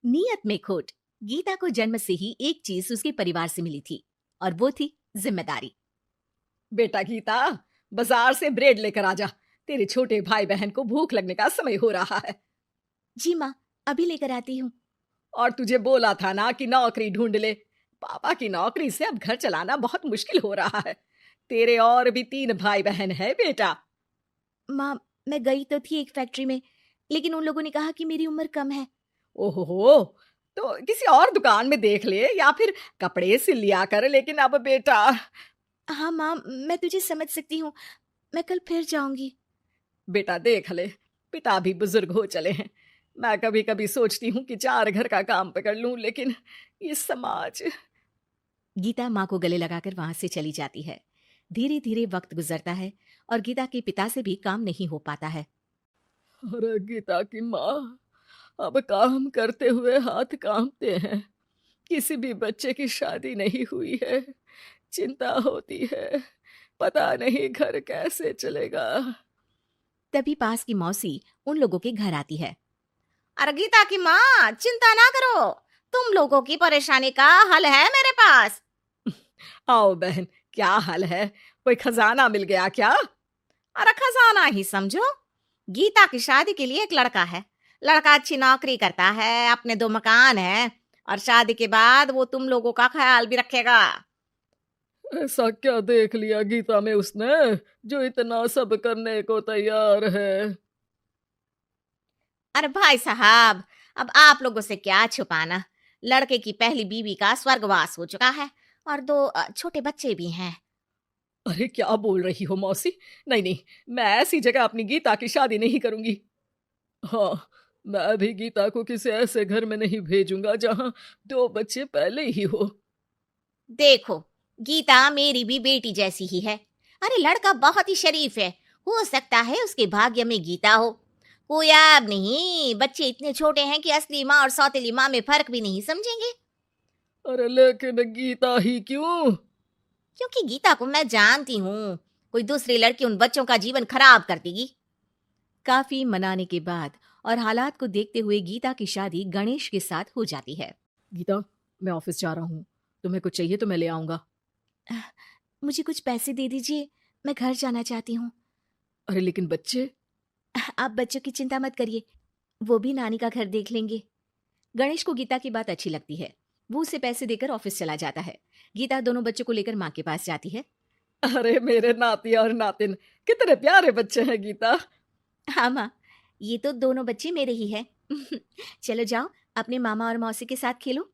नियत में खोट। गीता को जन्म से ही एक चीज उसके परिवार से मिली थी और वो थी जिम्मेदारी। बेटा गीता, बाजार से ब्रेड लेकर आ जा। तेरे छोटे भाई बहन को भूख लगने का समय हो रहा है। जी माँ, अभी लेकर आती हूँ। और तुझे बोला था ना कि नौकरी ढूंढ ले। पापा की नौकरी से अब घर चलाना बहुत मुश्किल हो रहा है। तेरे और भी 3 भाई बहन है बेटा। माँ, मैं गई तो थी एक फैक्ट्री में, लेकिन उन लोगों ने कहा कि मेरी उम्र कम है। ओहो, तो किसी और दुकान में देख ले या फिर कपड़े सिल लिया कर। लेकिन अब बेटा। हाँ माँ, मैं तुझे समझ सकती हूँ। मैं कल फिर जाऊंगी। बेटा देख ले, पिता भी बुजुर्ग हो चले हैं। मैं कभी कभी सोचती हूँ कि 4 घर का काम पकड़ लूं, लेकिन ये समाज। गीता माँ को गले लगाकर वहां से चली जाती है। धीरे धीरे वक्त गुजरता है और गीता के पिता से भी काम नहीं हो पाता है। अरे गीता की माँ, अब काम करते हुए हाथ कांपते हैं। किसी भी बच्चे की शादी नहीं हुई है। चिंता होती है, पता नहीं घर कैसे चलेगा। तभी पास की मौसी उन लोगों के घर आती है। अरे गीता की माँ, चिंता ना करो, तुम लोगों की परेशानी का हल है मेरे पास। आओ बहन, क्या हाल है? कोई खजाना मिल गया क्या? अरे खजाना ही समझो। गीता की शादी के लिए एक लड़का है। लड़का अच्छी नौकरी करता है, अपने 2 मकान है, और शादी के बाद वो तुम लोगों का ख्याल भी रखेगा। ऐसा क्या देख लिया गीता में उसने जो इतना सब करने को तैयार है? अरे भाई साहब, अब आप लोगों से क्या छुपाना। लड़के की पहली बीवी का स्वर्गवास हो चुका है और 2 छोटे बच्चे भी हैं। अरे क्या बोल रही हो मौसी? नहीं नहीं, मैं ऐसी जगह अपनी गीता की शादी नहीं करूंगी। हाँ, मैं भी गीता को किसी ऐसे घर में नहीं भेजूंगा जहां 2 बच्चे पहले ही हो। देखो, गीता मेरी भी बेटी जैसी ही है। अरे लड़का बहुत ही शरीफ है, हो सकता है उसके भाग्य में गीता हो। कोई ऐब नहीं, बच्चे इतने छोटे हैं कि असली माँ और सौतेली माँ में फर्क भी नहीं समझेंगे। अरे लेकिन गीता ही क्यों? क्योंकि गीता को मैं जानती हूँ, कोई दूसरी लड़की उन बच्चों का जीवन खराब कर देगी। काफी मनाने के बाद और हालात को देखते हुए गीता की शादी गणेश के साथ हो जाती है। गीता, मैं ऑफिस जा रहा हूँ। तुम्हें कुछ चाहिए तो मैं ले आऊंगा। मुझे कुछ पैसे दे दीजिए, मैं घर जाना चाहती हूँ। अरे लेकिन बच्चे। आप बच्चों की चिंता मत करिए, वो भी नानी का घर देख लेंगे। गणेश को गीता की बात अच्छी लगती है। वो उसे पैसे देकर ऑफिस चला जाता है। गीता दोनों बच्चों को लेकर माँ के पास जाती है। अरे मेरे नाती और नातिन, कितने प्यारे बच्चे हैं गीता। हाँ माँ, ये तो दोनों बच्चे मेरे ही हैं। चलो जाओ, अपने मामा और मौसी के साथ खेलो।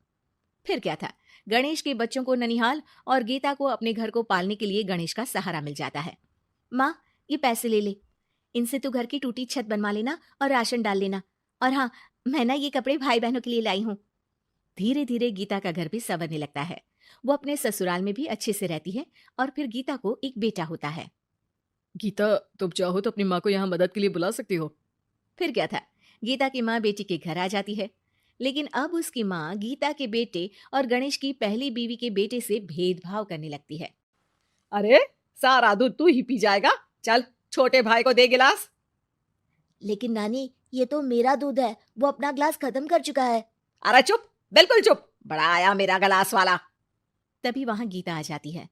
फिर क्या था, गणेश के बच्चों को ननिहाल और गीता को अपने घर को पालने के लिए गणेश का सहारा मिल जाता है। माँ, ये पैसे ले ले, इनसे तू घर की टूटी छत बनवा लेना और राशन डाल लेना। और हाँ, मैं ना ये कपड़े भाई बहनों के लिए लाई हूँ। धीरे धीरे गीता का घर भी संवरने लगता है। वो अपने ससुराल में भी अच्छे से रहती है और फिर गीता को एक बेटा होता है। गीता, तुम चाहो तो अपनी माँ को यहाँ मदद के लिए बुला सकती हो। फिर क्या था, गीता की माँ बेटी के घर आ जाती है। लेकिन अब उसकी माँ गीता के बेटे और गणेश की पहली बीवी के बेटे से भेदभाव करने लगती है। अरे, सारा दूध तू ही पी जाएगा। चल, छोटे भाई को दे गिलास। लेकिन नानी, ये तो मेरा दूध है, वो अपना ग्लास खत्म कर चुका है। अरे चुप, बिल्कुल चुप। बड़ा आया मेरा गिलास वाला। तभी वहां गीता आ जाती है।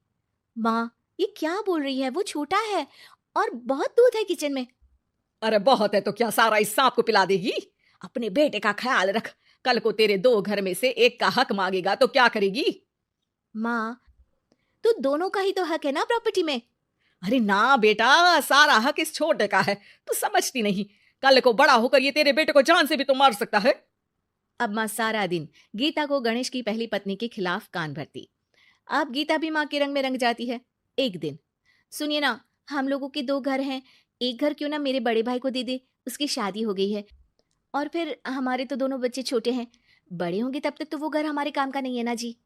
माँ, ये क्या बोल रही है, वो छोटा है और बहुत दूध है किचन में। अरे बहुत है तो क्या सारा इस सांप को पिला देगी? अपने बेटे का ख्याल रख। कल को तेरे 2 घर में से एक का हक मांगेगा तो क्या करेगी? माँ, तो दोनों का ही तो हक है ना प्रॉपर्टी में। अरे ना बेटा, सारा हक इस छोटे का है। तू समझती नहीं, कल को बड़ा होकर ये तेरे बेटे को जान से भी तो मार सकता है। अब माँ सारा दिन गीता को गणेश की पहली पत्नी के खिलाफ कान भरती। अब गीता भी माँ के रंग में रंग जाती है। एक दिन, सुनिए ना, हम लोगों के 2 घर हैं, एक घर क्यों ना मेरे बड़े भाई को दे दे, उसकी शादी हो गई है। और फिर हमारे तो दोनों बच्चे छोटे हैं, बड़े होंगे तब तक तो वो घर हमारे काम का नहीं है ना जी।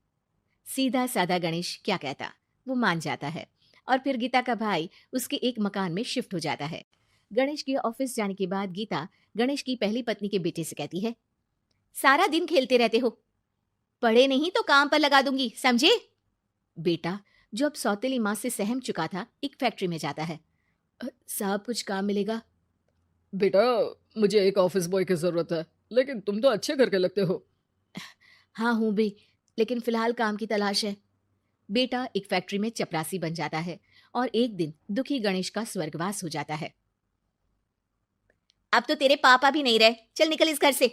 सीधा साधा गणेश क्या कहता, वो मान जाता है और फिर गीता का भाई उसके एक मकान में शिफ्ट हो जाता है। गणेश के ऑफिस जाने के बाद गीता गणेश की पहली पत्नी के बेटे से कहती है, सारा दिन खेलते रहते हो, पढ़े नहीं तो काम पर लगा दूंगी, समझे? बेटा, जो अब सौतेली माँ से सहम चुका था, एक फैक्ट्री में जाता है। साहब, कुछ काम मिलेगा? बेटा, मुझे एक ऑफिस बॉय की जरूरत है, लेकिन तुम तो अच्छे घर के लगते हो। हाँ हूँ बे, लेकिन फिलहाल काम की तलाश है। बेटा एक फैक्ट्री में चपरासी बन जाता है और एक दिन दुखी गणेश का स्वर्गवास हो जाता है। अब तो तेरे पापा भी नहीं रहे, चल निकल इस घर से।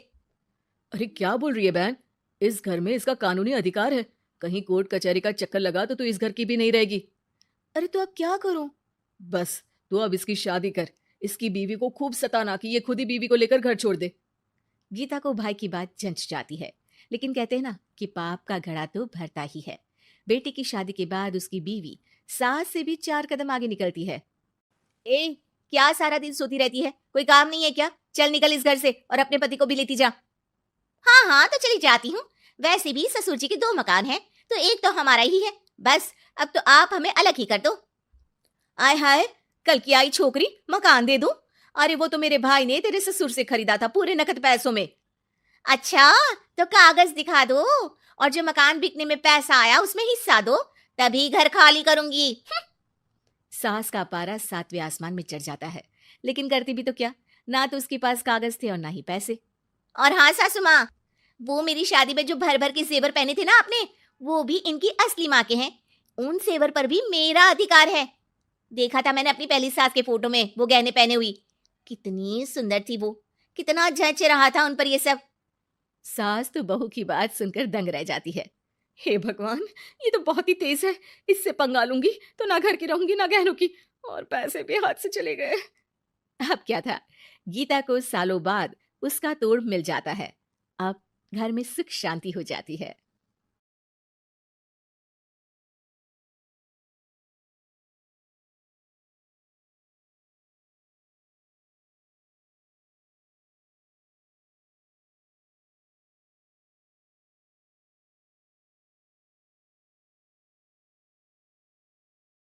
अरे क्या बोल रही है बहन? इस घर में इसका कानूनी अधिकार है। कहीं कोर्ट कचहरी का चक्कर लगा तो तू इस घर की भी नहीं रहेगी। अरे तो अब क्या करूं? बस तू अब इसकी शादी कर। इसकी बीवी को खूब सताना कि ये खुद ही बीवी को लेकर घर छोड़ दे। गीता को भाई की बात जंच जाती है, लेकिन कहते हैं ना कि पाप का घड़ा तो भरता ही है। बेटी की शादी के बाद उसकी बीवी सास से भी 4 कदम आगे निकलती है। ए, क्या सारा दिन सोती रहती है? कोई काम नहीं है क्या? चल निकल इस घर से और अपने पति को भी लेती जा। हाँ हाँ तो चली जाती हूँ। वैसे भी ससुर जी के 2 मकान हैं, तो एक तो हमारा ही है। बस अब तो आप हमें अलग ही कर दो। आय हाय, कल की आई छोकरी मकान दे दूं? अरे वो तो मेरे भाई ने तेरे ससुर से खरीदा था पूरे नकद पैसों में। अच्छा, तो कागज दिखा दो और जो मकान बिकने में पैसा आया उसमें हिस्सा दो, तभी घर खाली करूंगी। सास का पारा 7वें आसमान में चढ़ जाता है, लेकिन करती भी तो क्या, ना तो उसके पास कागज थे और ना ही पैसे। और हाँ सासू माँ, वो मेरी शादी में जो भर भर के जेवर पहने थे ना आपने, वो भी इनकी असली माँ के हैं। उन जेवर पर भी मेरा अधिकार है। देखा था मैंने अपनी पहली सास के फोटो में वो गहने पहने हुई। कितनी सुंदर थी वो, कितना जच रहा था उन पर ये सब। सास तो बहू की बात सुनकर दंग रह जाती है। हे भगवान, ये तो बहुत ही तेज है। इससे पंगा लूंगी तो ना घर की रहूंगी ना गहनों की, और पैसे भी हाथ से चले गए। अब क्या था, गीता को सालों बाद उसका तोड़ मिल जाता है। अब घर में सुख शांति हो जाती है।